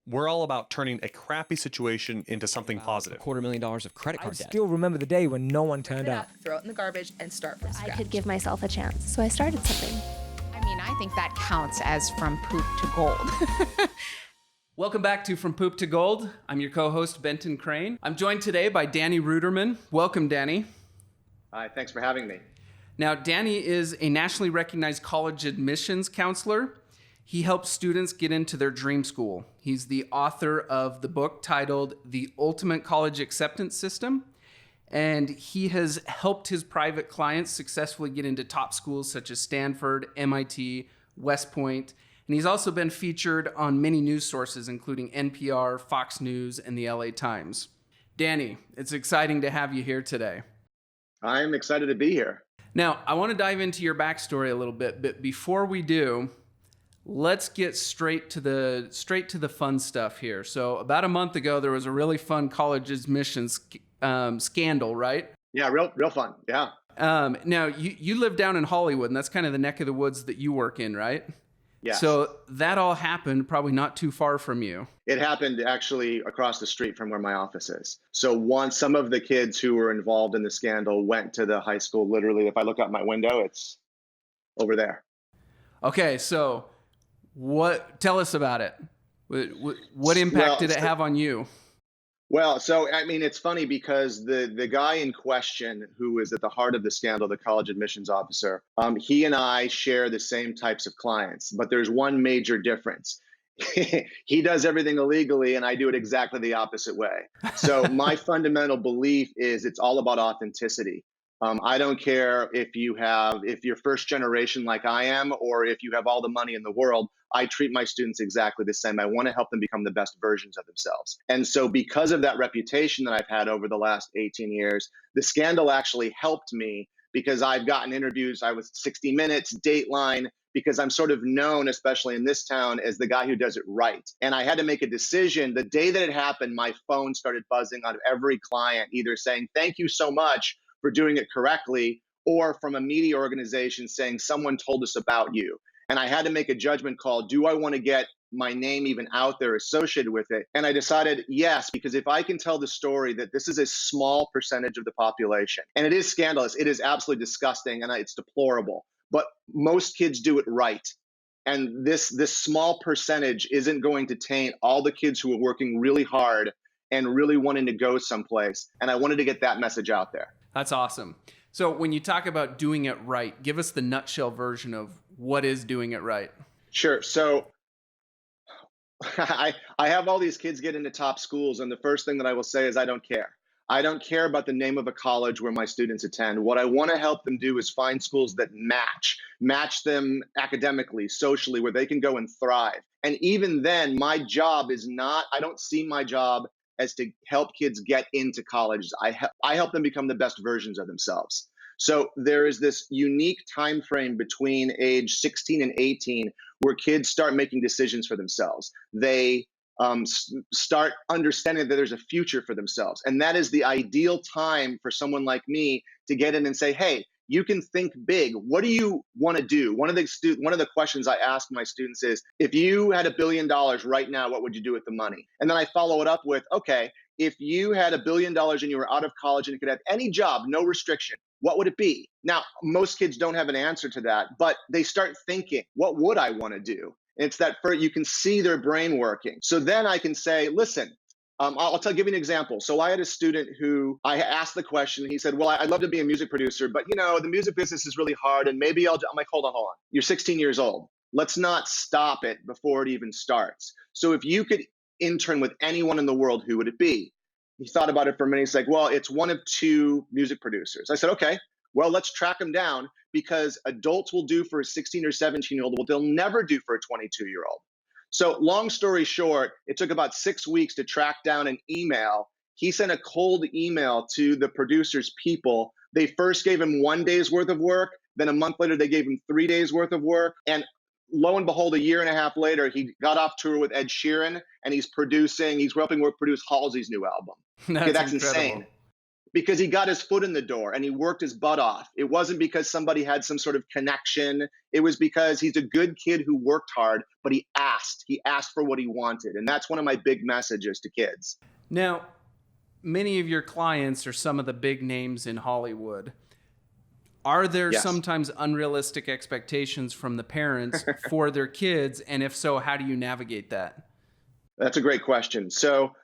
We're all about turning a crappy situation into something A positive. $250,000 of credit I card debt. still remember the day when no one turned up. Throw it in the garbage and start from I scratch. could give myself a chance, so I started something. I mean, I think that counts as from poop to gold. Welcome back to From Poop to Gold. I'm your co-host, Benton Crane. I'm joined today by Danny Ruderman. Welcome, Danny. Hi, thanks for having me. Now, Danny is a nationally recognized college admissions counselor. He helps students get into their dream school. He's the author of the book titled The Ultimate College Acceptance System, and he has helped his private clients successfully get into top schools such as Stanford, MIT, West Point, and he's also been featured on many news sources, including NPR, Fox News, and the LA Times. Danny, it's exciting to have you here today. I'm excited to be here. Now, I want to dive into your backstory a little bit, but before we do, let's get straight to the fun stuff here. So about a month ago, there was a really fun college admissions scandal, right? Yeah, real fun. Yeah. Now, you live down in Hollywood, and that's kind of the neck of the woods that you work in, right? Yes. So that all happened probably not too far from you. It happened actually across the street from where my office is. So some of the kids who were involved in the scandal went to the high school. Literally, if I look out my window, it's over there. Okay, so tell us about it. What impact did it have on you? Well, so, I mean, it's funny because the guy in question who is at the heart of the scandal, the college admissions officer, he and I share the same types of clients, but there's one major difference. He does everything illegally and I do it exactly the opposite way. So my fundamental belief is it's all about authenticity. I don't care if you're first generation like I am, or if you have all the money in the world. I treat my students exactly the same. I want to help them become the best versions of themselves. And so because of that reputation that I've had over the last 18 years, the scandal actually helped me because I've gotten interviews. I was 60 Minutes, Dateline, because I'm sort of known, especially in this town, as the guy who does it right. And I had to make a decision. The day that it happened, my phone started buzzing on every client, either saying, thank you so much for doing it correctly, or from a media organization saying someone told us about you. And I had to make a judgment call. Do I want to get my name even out there associated with it? And I decided yes, because if I can tell the story that this is a small percentage of the population, and it is scandalous, it is absolutely disgusting, and it's deplorable, but most kids do it right. And this small percentage isn't going to taint all the kids who are working really hard and really wanting to go someplace. And I wanted to get that message out there. That's awesome. So when you talk about doing it right, give us the nutshell version of what is doing it right. Sure. So I have all these kids get into top schools, and the first thing that I will say is I don't care. I don't care about the name of a college where my students attend. What I want to help them do is find schools that match them academically, socially, where they can go and thrive. And even then, my job is not, I don't see my job as to help kids get into colleges. I help them become the best versions of themselves. So there is this unique time frame between age 16 and 18 where kids start making decisions for themselves. They start understanding that there's a future for themselves. And that is the ideal time for someone like me to get in and say, hey, you can think big. What do you want to do? One of the questions I ask my students is, if you had $1 billion right now, what would you do with the money? And then I follow it up with, okay, if you had $1 billion and you were out of college and you could have any job, no restriction, what would it be? Now, most kids don't have an answer to that, but they start thinking, what would I want to do? And it's that you can see their brain working. So then I can say, listen, give you an example. So I had a student who I asked the question. He said, well, I'd love to be a music producer, but the music business is really hard. And maybe I'm like, hold on. You're 16 years old. Let's not stop it before it even starts. So if you could intern with anyone in the world, who would it be? He thought about it for a minute. He's like, well, it's one of two music producers. I said, okay, well, let's track them down, because adults will do for a 16 or 17-year-old what they'll never do for a 22-year-old. So long story short, it took about 6 weeks to track down an email. He sent a cold email to the producer's people. They first gave him 1 day's worth of work. Then a month later, they gave him 3 days worth of work. And lo and behold, a year and a half later, he got off tour with Ed Sheeran, and he's helping produce Halsey's new album. That's That's incredible. insane. because he got his foot in the door and he worked his butt off. It wasn't because somebody had some sort of connection. It was because he's a good kid who worked hard, but he asked. He asked for what he wanted. And that's one of my big messages to kids. Now, many of your clients are some of the big names in Hollywood. Are there Yes. sometimes unrealistic expectations from the parents for their kids? And if so, how do you navigate that? That's a great question. So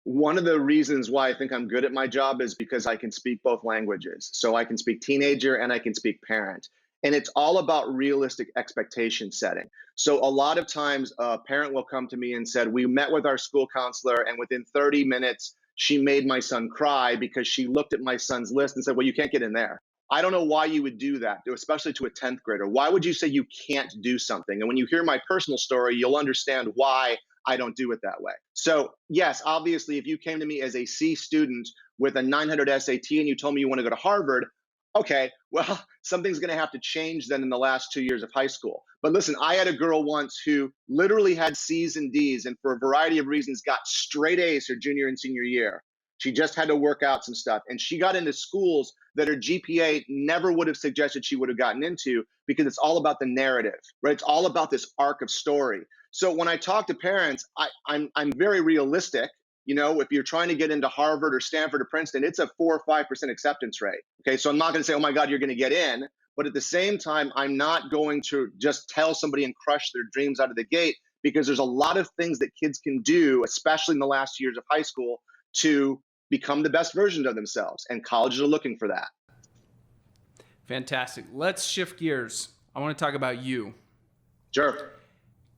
one of the reasons why I think I'm good at my job is because I can speak both languages. So I can speak teenager and I can speak parent. And it's all about realistic expectation setting. So a lot of times a parent will come to me and said, we met with our school counselor and within 30 minutes, she made my son cry because she looked at my son's list and said, well, you can't get in there. I don't know why you would do that, especially to a 10th grader. Why would you say you can't do something? And when you hear my personal story, you'll understand why I don't do it that way. So yes, obviously, if you came to me as a C student with a 900 SAT and you told me you want to go to Harvard, okay, well, something's going to have to change then in the last 2 years of high school. But listen, I had a girl once who literally had C's and D's and for a variety of reasons got straight A's her junior and senior year. She just had to work out some stuff. And she got into schools that her GPA never would have suggested she would have gotten into because it's all about the narrative, right? It's all about this arc of story. So when I talk to parents, I'm very realistic. You know, if you're trying to get into Harvard or Stanford or Princeton, it's a 4 or 5% acceptance rate. Okay, so I'm not going to say, oh my God, you're going to get in. But at the same time, I'm not going to just tell somebody and crush their dreams out of the gate because there's a lot of things that kids can do, especially in the last years of high school, to become the best version of themselves. And colleges are looking for that. Fantastic. Let's shift gears. I want to talk about you. Sure.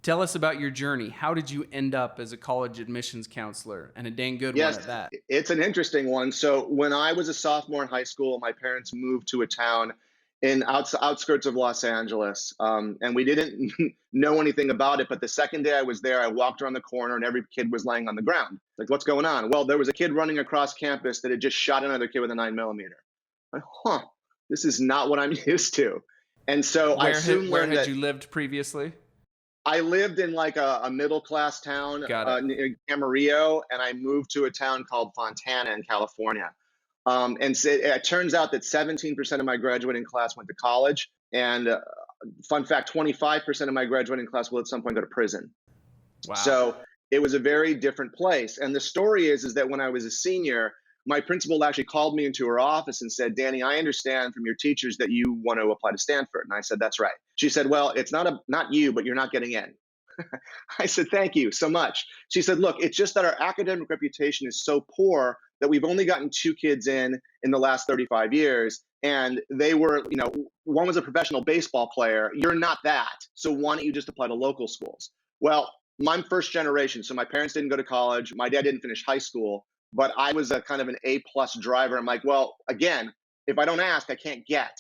Tell us about your journey. How did you end up as a college admissions counselor, and a dang good one at that? It's an interesting one. So when I was a sophomore in high school, my parents moved to a town in outskirts of Los Angeles. And we didn't know anything about it. But the second day I was there, I walked around the corner and every kid was laying on the ground. Like, what's going on? Well, there was a kid running across campus that had just shot another kid with a 9mm. Like, this is not what I'm used to. And so I soon learned where had that you lived previously? I lived in like a middle-class town near Camarillo, and I moved to a town called Fontana in California. And so it turns out that 17% of my graduating class went to college. And fun fact, 25% of my graduating class will at some point go to prison. Wow. So it was a very different place. And the story is that when I was a senior, my principal actually called me into her office and said, Danny, I understand from your teachers that you want to apply to Stanford. And I said, that's right. She said, well, it's not you, but you're not getting in. I said, thank you so much. She said, look, it's just that our academic reputation is so poor that we've only gotten 2 kids in the last 35 years. And they were, one was a professional baseball player. You're not that. So why don't you just apply to local schools? Well, I'm first generation. So my parents didn't go to college. My dad didn't finish high school, but I was a kind of an A+ driver. I'm like, well, again, if I don't ask, I can't get.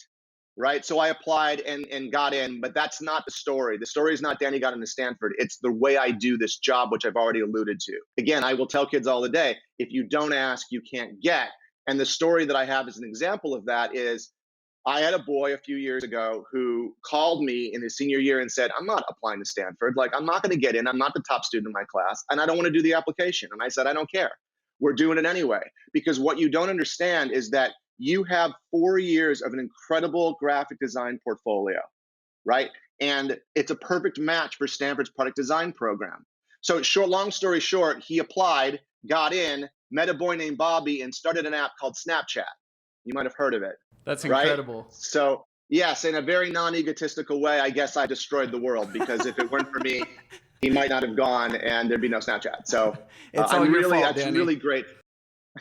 Right. So I applied and got in, but that's not the story. The story is not Danny got into Stanford. It's the way I do this job, which I've already alluded to. Again, I will tell kids all the day, if you don't ask, you can't get. And the story that I have as an example of that is I had a boy a few years ago who called me in his senior year and said, I'm not applying to Stanford. Like, I'm not going to get in. I'm not the top student in my class, and I don't want to do the application. And I said, I don't care. We're doing it anyway. Because what you don't understand is that you have 4 years of an incredible graphic design portfolio, right? And it's a perfect match for Stanford's product design program. So long story short, he applied, got in, met a boy named Bobby, and started an app called Snapchat. You might have heard of it. That's right? incredible. So yes, in a very non-egotistical way, I guess I destroyed the world, because if it weren't for me, he might not have gone and there'd be no Snapchat. So it's all your fault, that's Danny. really great.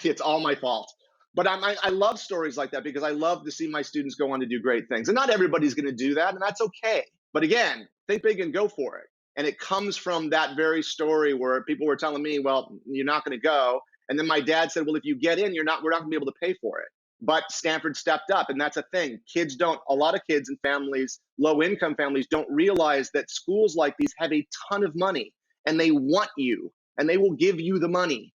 It's all my fault. But I love stories like that because I love to see my students go on to do great things. And not everybody's going to do that, and that's okay. But again, think big and go for it. And it comes from that very story where people were telling me, well, you're not going to go. And then my dad said, well, if you get in, we're not going to be able to pay for it. But Stanford stepped up, and that's a thing. A lot of kids and families, low-income families, don't realize that schools like these have a ton of money, and they want you, and they will give you the money.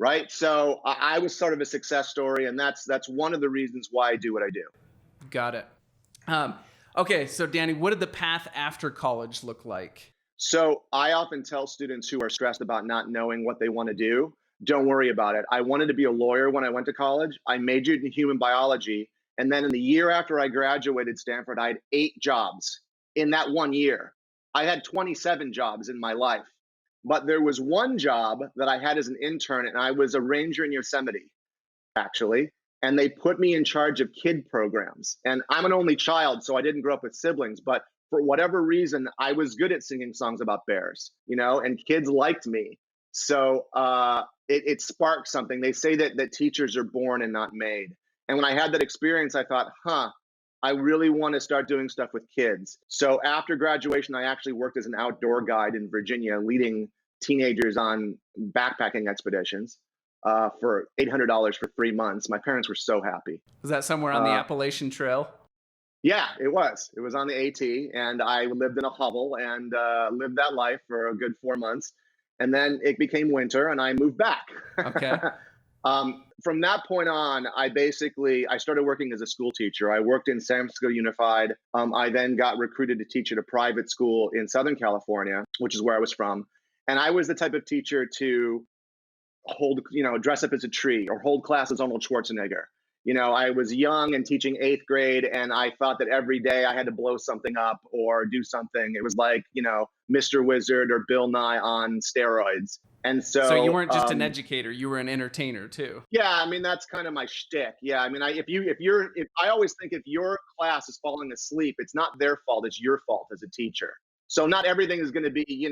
Right. So I was sort of a success story, and that's one of the reasons why I do what I do. Got it. Okay. So Danny, what did the path after college look like? So I often tell students who are stressed about not knowing what they want to do don't worry about it. I wanted to be a lawyer when I went to college. I majored in human biology. And then in the year after I graduated Stanford, I had 8 jobs in that 1 year. I had 27 jobs in my life. But there was one job that I had as an intern, and I was a ranger in Yosemite, actually. And they put me in charge of kid programs. And I'm an only child, so I didn't grow up with siblings. But for whatever reason, I was good at singing songs about bears, and kids liked me. So it sparked something. They say that teachers are born and not made. And when I had that experience, I thought, I really want to start doing stuff with kids. So after graduation, I actually worked as an outdoor guide in Virginia, leading teenagers on backpacking expeditions for $800 for 3 months. My parents were so happy. Was that somewhere on the Appalachian Trail? Yeah, it was. It was on the AT, and I lived in a hovel and lived that life for a good 4 months. And then it became winter, and I moved back. Okay. From that point on, I started working as a school teacher. I worked in San Francisco Unified. I then got recruited to teach at a private school in Southern California, which is where I was from. And I was the type of teacher to dress up as a tree or hold class as Arnold Schwarzenegger. I was young and teaching 8th grade, and I thought that every day I had to blow something up or do something. It was like, Mr. Wizard or Bill Nye on steroids. And so you weren't just an educator, you were an entertainer too. Yeah, I mean, that's kind of my shtick. Yeah, I mean, I always think if your class is falling asleep, it's not their fault, it's your fault as a teacher. So not everything is going to be,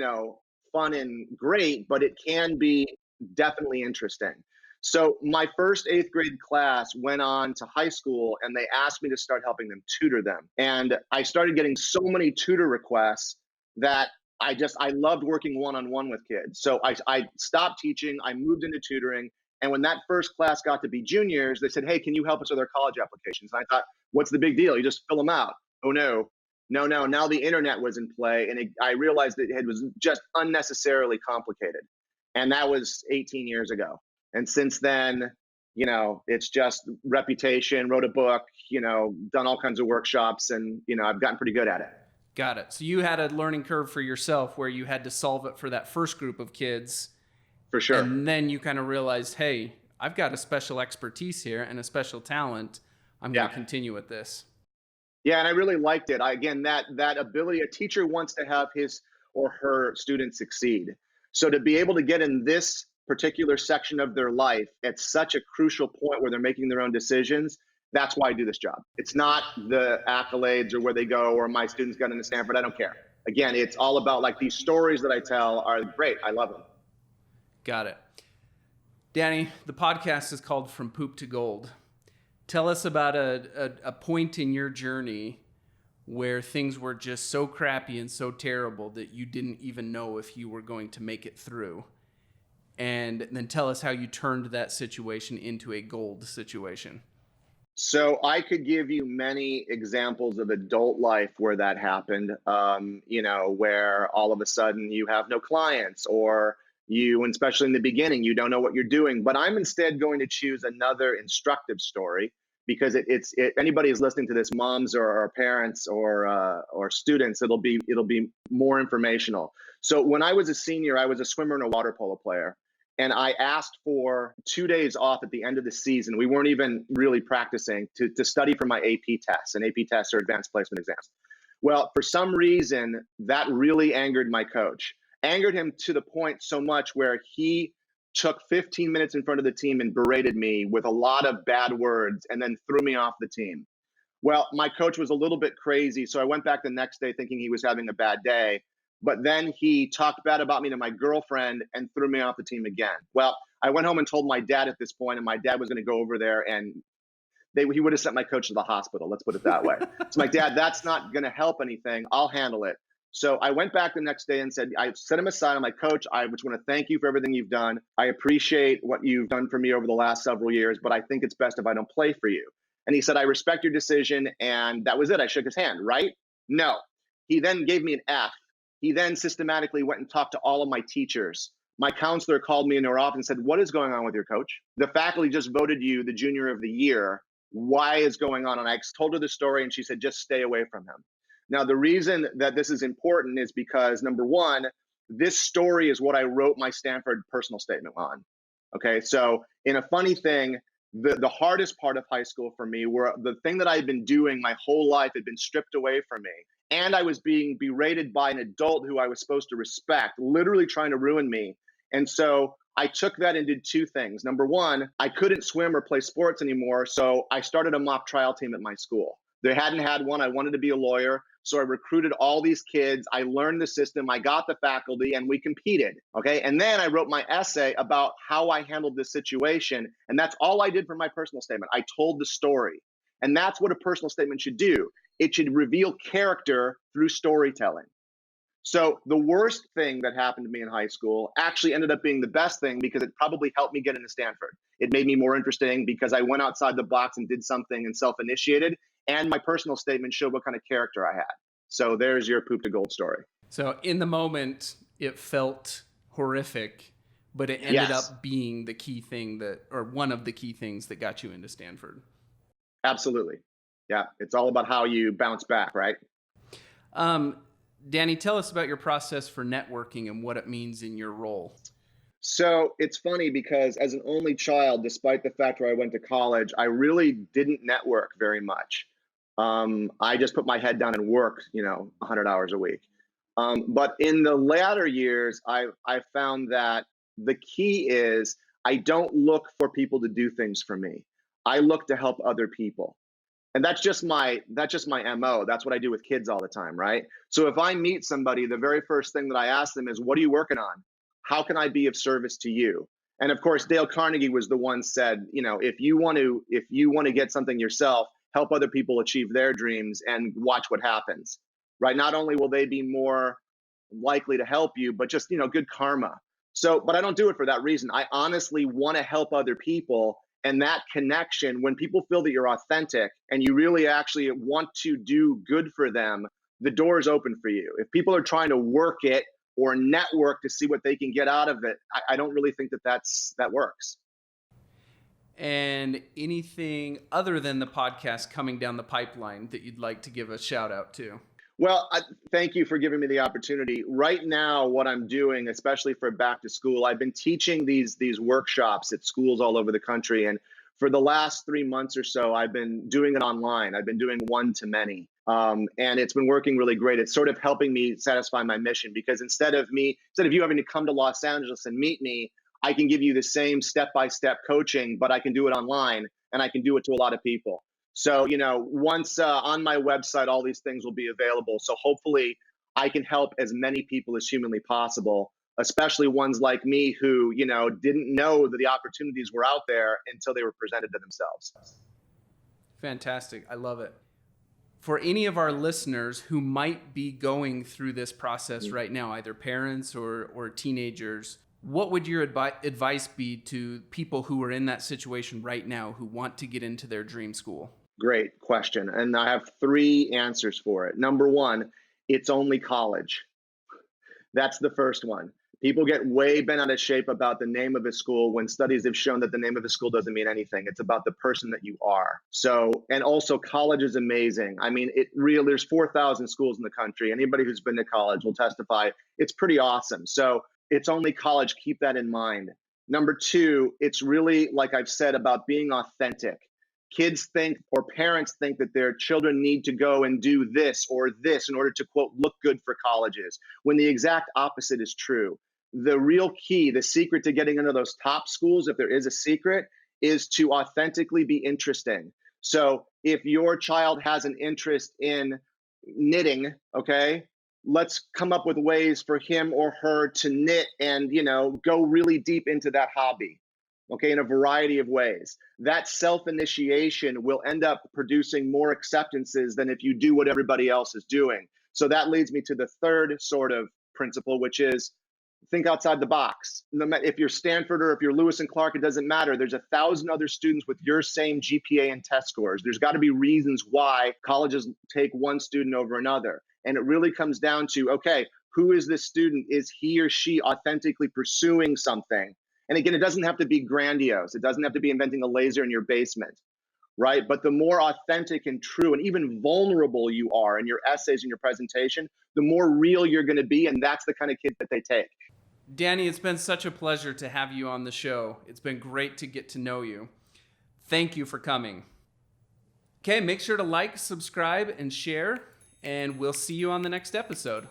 fun and great, but it can be definitely interesting. So my first 8th grade class went on to high school, and they asked me to start helping them tutor them. And I started getting so many tutor requests that I loved working one-on-one with kids. So I stopped teaching, I moved into tutoring. And when that first class got to be juniors, they said, hey, can you help us with our college applications? And I thought, what's the big deal? You just fill them out. Oh, no. Now the internet was in play, and I realized that it was just unnecessarily complicated. And that was 18 years ago. And since then, it's just reputation, wrote a book, done all kinds of workshops, and, I've gotten pretty good at it. Got it. So you had a learning curve for yourself where you had to solve it for that first group of kids. For sure. And then you kind of realized, hey, I've got a special expertise here and a special talent. I'm going to continue with this. Yeah, and I really liked it. Again, that ability, a teacher wants to have his or her students succeed. So to be able to get in this particular section of their life at such a crucial point where they're making their own decisions, that's why I do this job. It's not the accolades or where they go or my students got into Stanford. I don't care. Again, it's all about like these stories that I tell are great. I love them. Got it. Danny, the podcast is called From Poop to Gold. Tell us about a point in your journey where things were just so crappy and so terrible that you didn't even know if you were going to make it through. And then tell us how you turned that situation into a gold situation. So I could give you many examples of adult life where that happened, where all of a sudden you have no clients or and especially in the beginning, you don't know what you're doing. But I'm instead going to choose another instructive story because if anybody is listening to this, moms or parents or students, it'll be more informational. So when I was a senior, I was a swimmer and a water polo player. And I asked for 2 days off at the end of the season. We weren't even really practicing to study for my AP tests, and AP tests are advanced placement exams. Well, for some reason, that really angered my coach. Angered him to the point so much where he took 15 minutes in front of the team and berated me with a lot of bad words and then threw me off the team. Well, my coach was a little bit crazy, so I went back the next day thinking he was having a bad day. But then he talked bad about me to my girlfriend and threw me off the team again. Well, I went home and told my dad at this point, and my dad was going to go over there and he would have sent my coach to the hospital. Let's put it that way. So my dad, that's not going to help anything. I'll handle it. So I went back the next day and I set him aside. I'm like, Coach, I just want to thank you for everything you've done. I appreciate what you've done for me over the last several years, but I think it's best if I don't play for you. And he said, I respect your decision. And that was it. I shook his hand, right? No. He then gave me an F. He then systematically went and talked to all of my teachers. My counselor called me into her office and said, what is going on with your coach? The faculty just voted you the junior of the year. Why is going on? And I told her the story and she said, just stay away from him. Now, the reason that this is important is because, number one, this story is what I wrote my Stanford personal statement on. Okay, so in a funny thing, the hardest part of high school for me were the thing that I had been doing my whole life had been stripped away from me. And I was being berated by an adult who I was supposed to respect, literally trying to ruin me. And so I took that and did two things. Number one, I couldn't swim or play sports anymore. So I started a mock trial team at my school. They hadn't had one. I wanted to be a lawyer. So I recruited all these kids. I learned the system. I got the faculty and we competed. Okay. And then I wrote my essay about how I handled this situation. And that's all I did for my personal statement. I told the story. And that's what a personal statement should do. It should reveal character through storytelling. So the worst thing that happened to me in high school actually ended up being the best thing because it probably helped me get into Stanford. It made me more interesting because I went outside the box and did something and self-initiated. And my personal statement showed what kind of character I had. So there's your poop to gold story. So in the moment, it felt horrific, but it ended up being the key thing or one of the key things that got you into Stanford. Absolutely. Yeah. It's all about how you bounce back, right? Danny, tell us about your process for networking and what it means in your role. So it's funny because as an only child, despite the fact where I went to college, I really didn't network very much. I just put my head down and worked, 100 hours a week. But in the latter years, I found that the key is I don't look for people to do things for me. I look to help other people. And that's just my MO. That's what I do with kids all the time, right? So if I meet somebody, the very first thing that I ask them is, what are you working on? How can I be of service to you? And of course, Dale Carnegie was the one said, if you want to get something yourself, help other people achieve their dreams and watch what happens, right? Not only will they be more likely to help you, but just, good karma. So, but I don't do it for that reason. I honestly want to help other people. And that connection, when people feel that you're authentic and you really actually want to do good for them, the door is open for you. If people are trying to work it or network to see what they can get out of it, I don't really think that works. And anything other than the podcast coming down the pipeline that you'd like to give a shout out to? Well, thank you for giving me the opportunity. Right now, what I'm doing, especially for back to school, I've been teaching these workshops at schools all over the country. And for the last 3 months or so, I've been doing it online. I've been doing one-to-many. And it's been working really great. It's sort of helping me satisfy my mission because instead of you having to come to Los Angeles and meet me, I can give you the same step-by-step coaching, but I can do it online and I can do it to a lot of people. So, once on my website, all these things will be available. So hopefully I can help as many people as humanly possible, especially ones like me who, didn't know that the opportunities were out there until they were presented to themselves. Fantastic. I love it. For any of our listeners who might be going through this process right now, either parents or teenagers, what would your advice be to people who are in that situation right now who want to get into their dream school? Great question. And I have 3 answers for it. Number one, it's only college. That's the first one. People get way bent out of shape about the name of a school when studies have shown that the name of a school doesn't mean anything. It's about the person that you are. So, and also college is amazing. I mean, there's 4,000 schools in the country. Anybody who's been to college will testify. It's pretty awesome. So it's only college. Keep that in mind. Number 2, it's really, like I've said, about being authentic. Kids think, or parents think, that their children need to go and do this or this in order to, quote, look good for colleges, when the exact opposite is true. The real key, the secret to getting into those top schools, if there is a secret, is to authentically be interesting. So if your child has an interest in knitting, okay, let's come up with ways for him or her to knit and, go really deep into that hobby. Okay, in a variety of ways. That self-initiation will end up producing more acceptances than if you do what everybody else is doing. So that leads me to the third sort of principle, which is think outside the box. If you're Stanford or if you're Lewis and Clark, it doesn't matter. There's 1,000 other students with your same GPA and test scores. There's got to be reasons why colleges take one student over another. And it really comes down to, okay, who is this student? Is he or she authentically pursuing something? And again, it doesn't have to be grandiose. It doesn't have to be inventing a laser in your basement, right? But the more authentic and true and even vulnerable you are in your essays and your presentation, the more real you're going to be. And that's the kind of kid that they take. Danny, it's been such a pleasure to have you on the show. It's been great to get to know you. Thank you for coming. Okay, make sure to like, subscribe, and share, and we'll see you on the next episode.